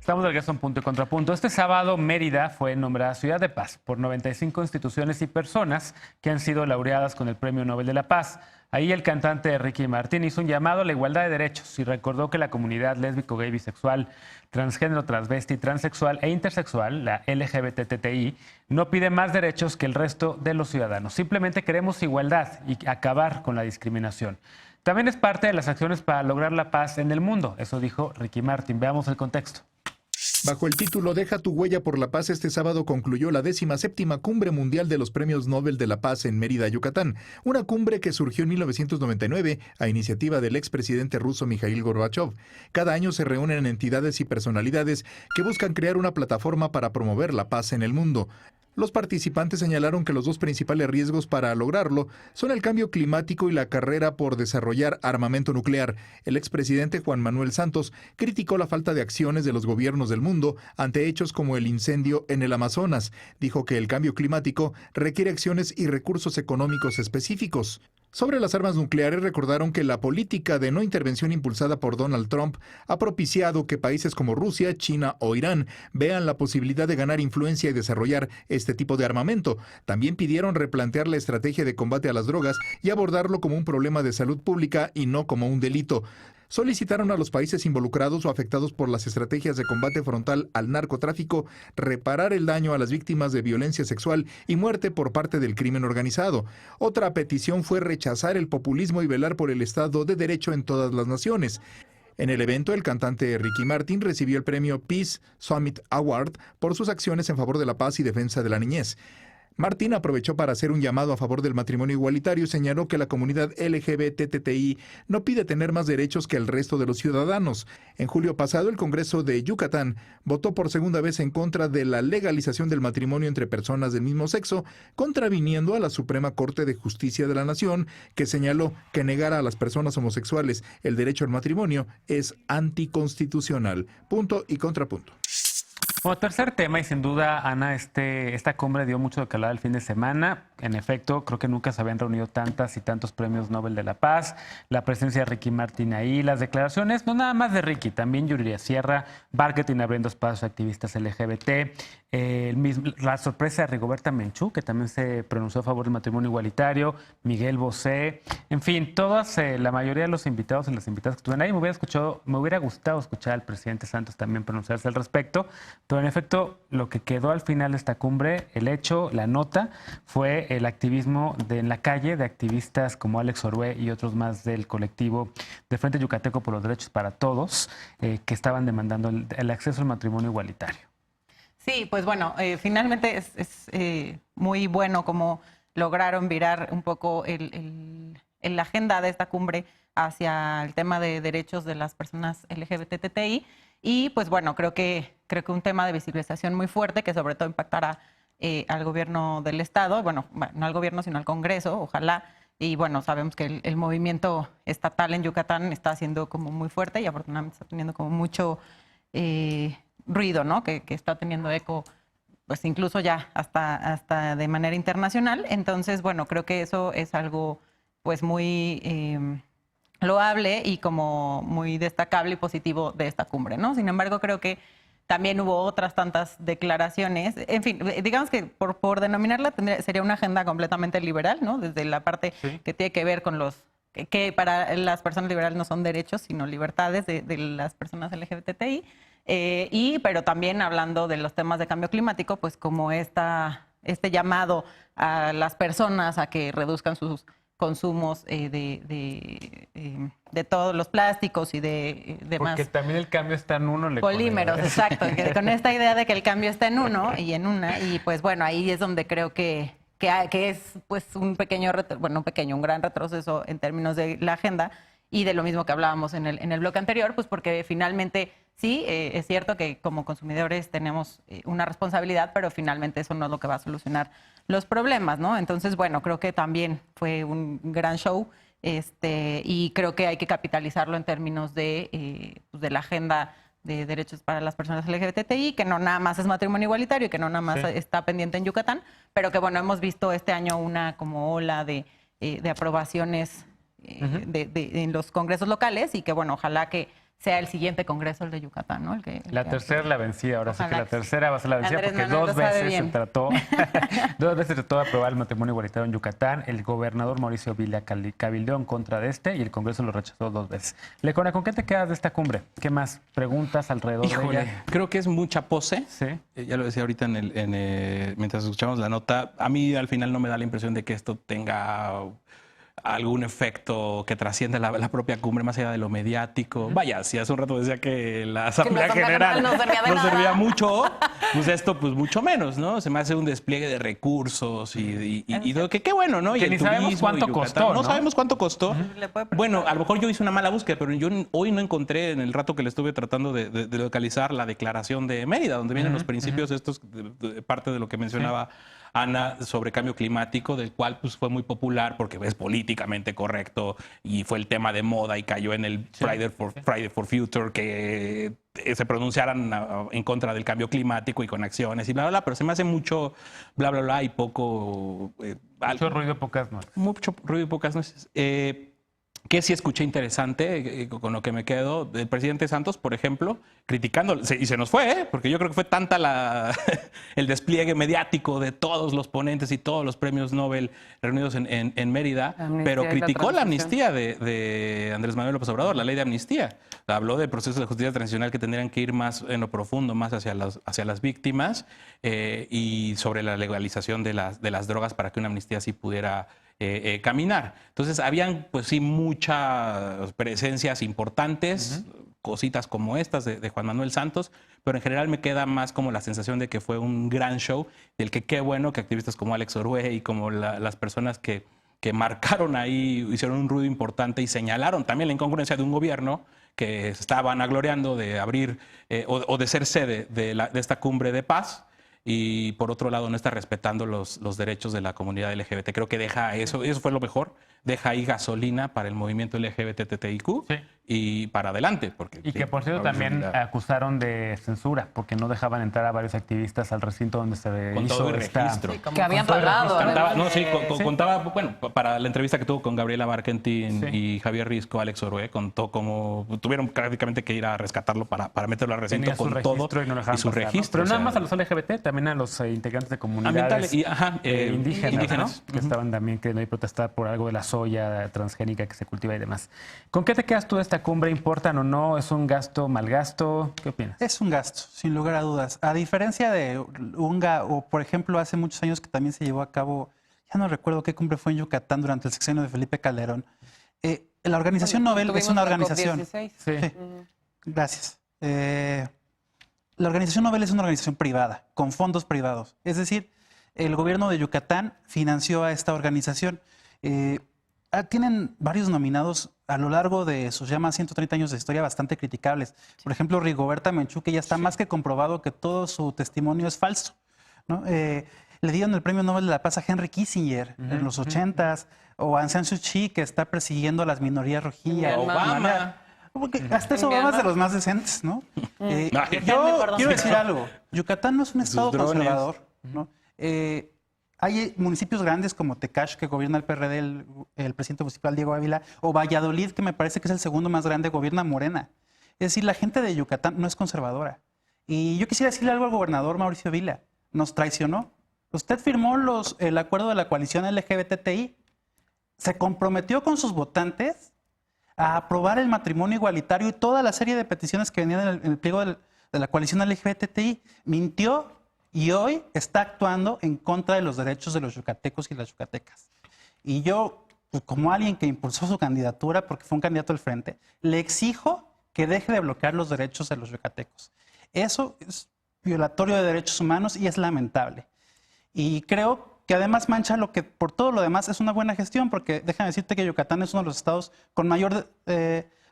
Estamos de regreso en Punto y Contrapunto. Este sábado, Mérida fue nombrada Ciudad de Paz por 95 instituciones y personas que han sido laureadas con el Premio Nobel de la Paz. Ahí el cantante Ricky Martin hizo un llamado a la igualdad de derechos y recordó que la comunidad lésbico, gay, bisexual, transgénero, transvesti, transexual e intersexual, la LGBTTI, no pide más derechos que el resto de los ciudadanos. Simplemente queremos igualdad y acabar con la discriminación. También es parte de las acciones para lograr la paz en el mundo. Eso dijo Ricky Martin. Veamos el contexto. Bajo el título Deja tu huella por la paz, este sábado concluyó la 17ª Cumbre Mundial de los Premios Nobel de la Paz en Mérida, Yucatán. Una cumbre que surgió en 1999 a iniciativa del expresidente ruso Mikhail Gorbachev. Cada año se reúnen entidades y personalidades que buscan crear una plataforma para promover la paz en el mundo. Los participantes señalaron que los dos principales riesgos para lograrlo son el cambio climático y la carrera por desarrollar armamento nuclear. El expresidente Juan Manuel Santos criticó la falta de acciones de los gobiernos del mundo ante hechos como el incendio en el Amazonas. Dijo que el cambio climático requiere acciones y recursos económicos específicos. Sobre las armas nucleares, recordaron que la política de no intervención impulsada por Donald Trump ha propiciado que países como Rusia, China o Irán vean la posibilidad de ganar influencia y desarrollar este tipo de armamento. También pidieron replantear la estrategia de combate a las drogas y abordarlo como un problema de salud pública y no como un delito. Solicitaron a los países involucrados o afectados por las estrategias de combate frontal al narcotráfico reparar el daño a las víctimas de violencia sexual y muerte por parte del crimen organizado. Otra petición fue rechazar el populismo y velar por el Estado de Derecho en todas las naciones. En el evento, el cantante Ricky Martin recibió el premio Peace Summit Award por sus acciones en favor de la paz y defensa de la niñez. Martín aprovechó para hacer un llamado a favor del matrimonio igualitario y señaló que la comunidad LGBTTI no pide tener más derechos que el resto de los ciudadanos. En julio pasado, el Congreso de Yucatán votó por segunda vez en contra de la legalización del matrimonio entre personas del mismo sexo, contraviniendo a la Suprema Corte de Justicia de la Nación, que señaló que negar a las personas homosexuales el derecho al matrimonio es anticonstitucional. Punto y contrapunto. Bueno, tercer tema, y sin duda, Ana, esta cumbre dio mucho de que hablar el fin de semana. En efecto, creo que nunca se habían reunido tantas y tantos premios Nobel de la Paz. La presencia de Ricky Martin ahí, las declaraciones, no nada más de Ricky, también Yuridia Sierra, marketing abriendo espacios a activistas LGBT. La sorpresa de Rigoberta Menchú, que también se pronunció a favor del matrimonio igualitario, Miguel Bosé, en fin, todas, la mayoría de los invitados y las invitadas que estuvieron ahí, me hubiera gustado escuchar al presidente Santos también pronunciarse al respecto, pero en efecto, lo que quedó al final de esta cumbre, el hecho, la nota, fue el activismo en la calle de activistas como Alex Orué y otros más del colectivo de Frente Yucateco por los Derechos para Todos, que estaban demandando el acceso al matrimonio igualitario. Sí, pues bueno, finalmente es muy bueno como lograron virar un poco la agenda de esta cumbre hacia el tema de derechos de las personas LGBTTI y pues bueno, creo que un tema de visibilización muy fuerte que sobre todo impactará al gobierno del Estado, bueno, no al gobierno sino al Congreso, ojalá. Y bueno, sabemos que el movimiento estatal en Yucatán está siendo como muy fuerte y afortunadamente está teniendo como mucho ruido, ¿no? Que está teniendo eco, pues incluso ya hasta de manera internacional. Entonces, bueno, creo que eso es algo pues muy loable y como muy destacable y positivo de esta cumbre, ¿no? Sin embargo, creo que también hubo otras tantas declaraciones. En fin, digamos que por denominarla sería una agenda completamente liberal, ¿no? Desde la parte que tiene que ver con que para las personas liberales no son derechos, sino libertades de las personas LGBTI. Pero también hablando de los temas de cambio climático, pues como este llamado a las personas a que reduzcan sus consumos de todos los plásticos y de demás. Porque también el cambio está en uno. Polímeros, exacto. Con esta idea de que el cambio está en uno y en una. Y pues bueno, ahí es donde creo que es pues un gran retroceso en términos de la agenda y de lo mismo que hablábamos en el bloque anterior, pues porque finalmente sí, es cierto que como consumidores tenemos una responsabilidad, pero finalmente eso no es lo que va a solucionar los problemas, ¿no? Entonces, bueno, creo que también fue un gran show y creo que hay que capitalizarlo en términos de la agenda de derechos para las personas LGBTI, que no nada más es matrimonio igualitario, que no nada más está pendiente en Yucatán, pero que bueno, hemos visto este año una como ola de aprobaciones en los congresos locales y que bueno, ojalá que sea el siguiente congreso, el de Yucatán, ¿no? La tercera la vencida, ahora sí que Ojalá la tercera va a ser la vencida Andrés porque Manuel dos lo sabe veces se bien. trató, dos veces se trató de aprobar el matrimonio igualitario en Yucatán. El gobernador Mauricio Vila cabildeó en contra de y el Congreso lo rechazó 2 veces. Lecona, ¿con qué te quedas de esta cumbre? ¿Qué más preguntas alrededor de ella? Creo que es mucha pose. Sí. Ya lo decía ahorita mientras escuchamos la nota. A mí al final no me da la impresión de que esto tenga algún efecto que trascienda la propia cumbre más allá de lo mediático. Vaya, si hace un rato decía que la Asamblea General no servía de mucho, pues esto pues mucho menos, ¿no? Se me hace un despliegue de recursos y que qué bueno, ¿no? Que y ni el sabemos turismo, cuánto y Yucatán. costó, ¿no? No sabemos cuánto costó. Le puede preguntar. Bueno, a lo mejor yo hice una mala búsqueda, pero yo hoy no encontré en el rato que le estuve tratando de localizar la declaración de Mérida, donde vienen los principios estos, parte de lo que mencionaba Ana sobre cambio climático, del cual pues, fue muy popular porque es políticamente correcto y fue el tema de moda y cayó en el Friday for Future, que se pronunciaran en contra del cambio climático y con acciones y bla, bla, bla, pero se me hace mucho bla, bla, bla y poco... Mucho ruido, pocas nueces. Mucho ruido y pocas nueces. Que sí escuché interesante, con lo que me quedo, del presidente Santos, por ejemplo, criticando, y se nos fue, porque yo creo que fue tanta el despliegue mediático de todos los ponentes y todos los premios Nobel reunidos en Mérida, pero criticó la amnistía de Andrés Manuel López Obrador, la ley de amnistía. Habló de procesos de justicia transicional que tendrían que ir más en lo profundo, más hacia las víctimas, y sobre la legalización de las drogas para que una amnistía así pudiera caminar. Entonces, habían, pues sí, muchas presencias importantes, cositas como estas de Juan Manuel Santos, pero en general me queda más como la sensación de que fue un gran show, del que qué bueno que activistas como Alex Orue y como las personas que marcaron ahí, hicieron un ruido importante y señalaron también la incongruencia de un gobierno que estaban agloriando de abrir o de ser sede de esta cumbre de paz, y por otro lado no está respetando los derechos de la comunidad LGBT. Creo que deja eso fue lo mejor, deja ahí gasolina para el movimiento LGBTTIQ y para adelante. Y que por cierto también acusaron de censura, porque no dejaban entrar a varios activistas al recinto donde se con hizo todo el registro. Que habían pagado. Contaba, bueno, para la entrevista que tuvo con Gabriela Barkentin y Javier Risco, Alex Orue, contó cómo tuvieron prácticamente que ir a rescatarlo para meterlo al recinto tenía con todo y su registro. Pero nada más a los LGBT, también a los integrantes de comunidades indígenas, ¿no? Que estaban también queriendo protestar por algo de la soya transgénica que se cultiva y demás. ¿Con qué te quedas tú de esta cumbre? ¿Importan o no? ¿Es un gasto, mal gasto? ¿Qué opinas? Es un gasto, sin lugar a dudas. A diferencia de UNGA, o por ejemplo, hace muchos años que también se llevó a cabo, ya no recuerdo qué cumbre fue en Yucatán durante el sexenio de Felipe Calderón. La organización Nobel es una organización... Sí. Gracias. La organización Nobel es una organización privada, con fondos privados. Es decir, el gobierno de Yucatán financió a esta organización. Tienen varios nominados a lo largo de sus ya más 130 años de historia bastante criticables. Por ejemplo, Rigoberta Menchú, que ya está más que comprobado que todo su testimonio es falso, ¿no? Le dieron el premio Nobel de la Paz a Henry Kissinger en los 80s, o a Aung San Suu Kyi, que está persiguiendo a las minorías rohingya. Obama. Porque hasta eso Obama es de los más decentes, ¿no? Yo quiero decir algo. Yucatán no es un estado conservador, ¿no? Hay municipios grandes como Tecash, que gobierna el PRD, el presidente municipal Diego Ávila, o Valladolid, que me parece que es el segundo más grande, gobierna Morena. Es decir, la gente de Yucatán no es conservadora. Y yo quisiera decirle algo al gobernador Mauricio Vila. Nos traicionó. Usted firmó el acuerdo de la coalición LGBTI. Se comprometió con sus votantes a aprobar el matrimonio igualitario y toda la serie de peticiones que venían en el pliego de la coalición LGBTI. Mintió y hoy está actuando en contra de los derechos de los yucatecos y las yucatecas. Y yo, pues, como alguien que impulsó su candidatura, porque fue un candidato del frente, le exijo que deje de bloquear los derechos de los yucatecos. Eso es violatorio de derechos humanos y es lamentable. Y creo que además mancha lo que por todo lo demás es una buena gestión, porque déjame decirte que Yucatán es uno de los estados con mayor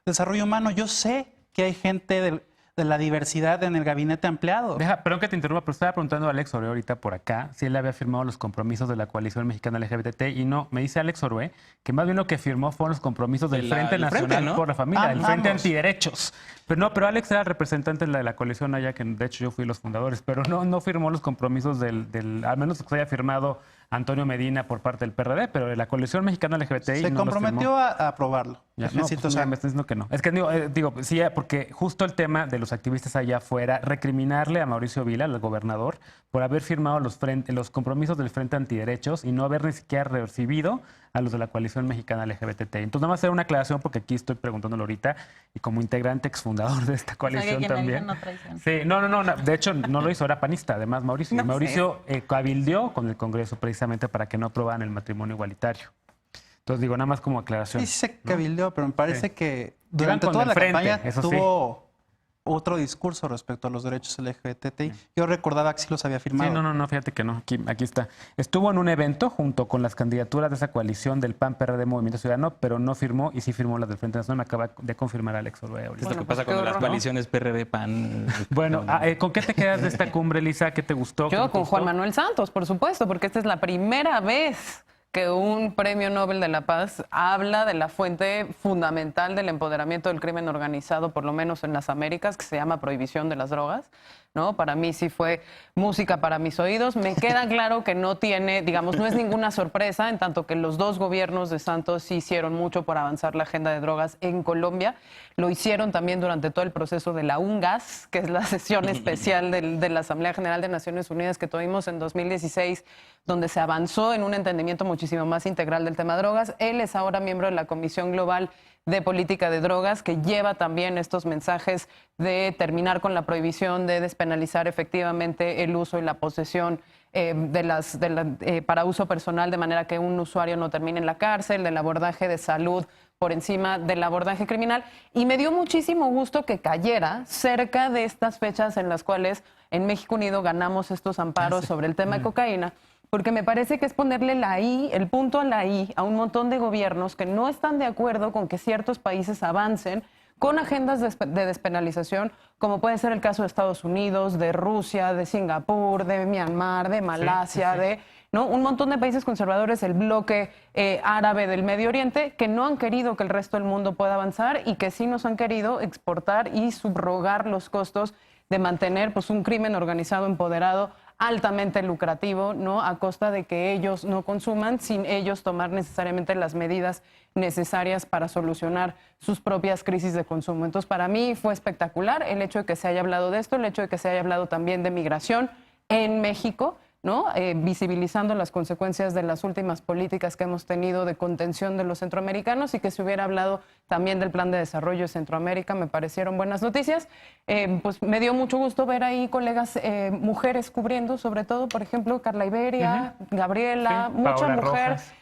desarrollo humano. Yo sé que hay gente de la diversidad en el gabinete ampliado. Perdón que te interrumpa, pero estaba preguntando a Alex Orue ahorita por acá si él había firmado los compromisos de la coalición mexicana LGBT, y no, me dice Alex Orue que más bien lo que firmó fueron los compromisos del Frente Nacional por la Familia, el Frente Antiderechos. Pero Alex era el representante de la coalición allá, que de hecho yo fui los fundadores, pero no firmó los compromisos al menos que se haya firmado Antonio Medina por parte del PRD, pero de la coalición mexicana LGBTI se comprometió a aprobarlo. Ya, no, pues, me estás diciendo que no. Es que digo, sí, porque justo el tema de los activistas allá afuera, recriminarle a Mauricio Vila, al gobernador, por haber firmado los compromisos del Frente Antiderechos y no haber ni siquiera recibido a los de la coalición mexicana LGBT. Entonces, nada más hacer una aclaración porque aquí estoy preguntándolo ahorita y como integrante exfundador de esta coalición también. Sí, no. De hecho, no lo hizo, era panista, además Mauricio. No, Mauricio cabildeó con el Congreso precisamente para que no aprobaran el matrimonio igualitario. Entonces digo, nada más como aclaración. Sí, se cabildeó, pero me parece que durante toda la campaña tuvo otro discurso respecto a los derechos LGBTI. Yo recordaba que sí los había firmado. Sí, no, fíjate que no. Aquí está. Estuvo en un evento junto con las candidaturas de esa coalición del PAN, PRD, Movimiento Ciudadano, pero no firmó y sí firmó las del Frente Nacional. Me acaba de confirmar Alex Orbea. Es lo que pasa cuando las coaliciones PRD, PAN. Bueno, ¿con qué te quedas de esta cumbre, Lisa? ¿Qué te gustó? Yo con Juan Manuel Santos, por supuesto, porque esta es la primera vez que un premio Nobel de la Paz habla de la fuente fundamental del empoderamiento del crimen organizado, por lo menos en las Américas, que se llama prohibición de las drogas, ¿no? Para mí sí fue música para mis oídos. Me queda claro que no tiene, digamos, no es ninguna sorpresa, en tanto que los dos gobiernos de Santos sí hicieron mucho por avanzar la agenda de drogas en Colombia. Lo hicieron también durante todo el proceso de la UNGAS, que es la sesión especial de la Asamblea General de Naciones Unidas que tuvimos en 2016, donde se avanzó en un entendimiento muchísimo más integral del tema de drogas. Él es ahora miembro de la Comisión Global de Política de Drogas, que lleva también estos mensajes de terminar con la prohibición, de despenalizar efectivamente el uso y la posesión para uso personal, de manera que un usuario no termine en la cárcel, del abordaje de salud por encima del abordaje criminal. Y me dio muchísimo gusto que cayera cerca de estas fechas en las cuales en México Unido ganamos estos amparos sobre el tema de cocaína, porque me parece que es ponerle el punto a la I a un montón de gobiernos que no están de acuerdo con que ciertos países avancen con agendas de despenalización, como puede ser el caso de Estados Unidos, de Rusia, de Singapur, de Myanmar, de Malasia, ¿no? Un montón de países conservadores, el bloque árabe del Medio Oriente, que no han querido que el resto del mundo pueda avanzar y que sí nos han querido exportar y subrogar los costos de mantener pues, un crimen organizado empoderado altamente lucrativo, ¿no? A costa de que ellos no consuman, sin ellos tomar necesariamente las medidas necesarias para solucionar sus propias crisis de consumo. Entonces, para mí fue espectacular el hecho de que se haya hablado de esto, el hecho de que se haya hablado también de migración en México, ¿no? Visibilizando las consecuencias de las últimas políticas que hemos tenido de contención de los centroamericanos, y que se hubiera hablado también del plan de desarrollo de Centroamérica. Me parecieron buenas noticias. Pues me dio mucho gusto ver ahí colegas mujeres cubriendo, sobre todo, por ejemplo, Carla Iberia, Gabriela, mucha Paola mujer. Rojas.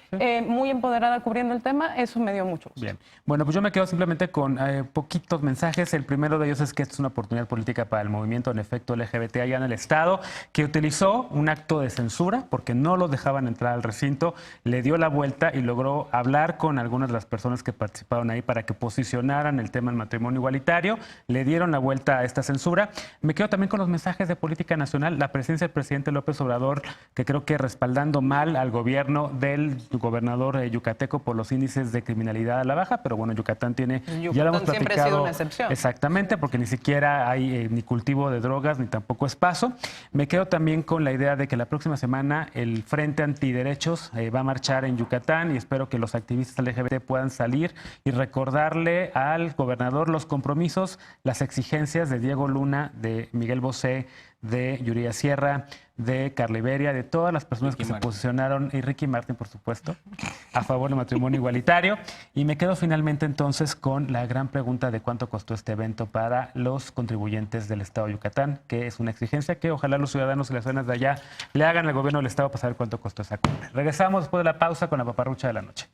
Muy empoderada cubriendo el tema, eso me dio mucho gusto. Bien. Bueno, pues yo me quedo simplemente con poquitos mensajes. El primero de ellos es que esta es una oportunidad política para el movimiento en efecto LGBT allá en el Estado, que utilizó un acto de censura porque no los dejaban entrar al recinto, le dio la vuelta y logró hablar con algunas de las personas que participaron ahí para que posicionaran el tema del matrimonio igualitario, le dieron la vuelta a esta censura. Me quedo también con los mensajes de política nacional, la presencia del presidente López Obrador, que creo que respaldando mal al gobierno del gobernador yucateco por los índices de criminalidad a la baja, pero bueno, Yucatán tiene, ya lo hemos platicado, siempre ha sido una excepción. Exactamente, porque ni siquiera hay ni cultivo de drogas ni tampoco es paso. Me quedo también con la idea de que la próxima semana el Frente Antiderechos va a marchar en Yucatán y espero que los activistas LGBT puedan salir y recordarle al gobernador los compromisos, las exigencias de Diego Luna, de Miguel Bosé, de Yuridia Sierra, de Carla Iberia, de todas las personas que se posicionaron, y Ricky Martin, por supuesto, a favor del matrimonio igualitario. Y me quedo finalmente entonces con la gran pregunta de cuánto costó este evento para los contribuyentes del Estado de Yucatán, que es una exigencia que ojalá los ciudadanos y las ciudadanas de allá le hagan al gobierno del Estado para saber cuánto costó esa cumbre. Regresamos después de la pausa con la paparrucha de la noche.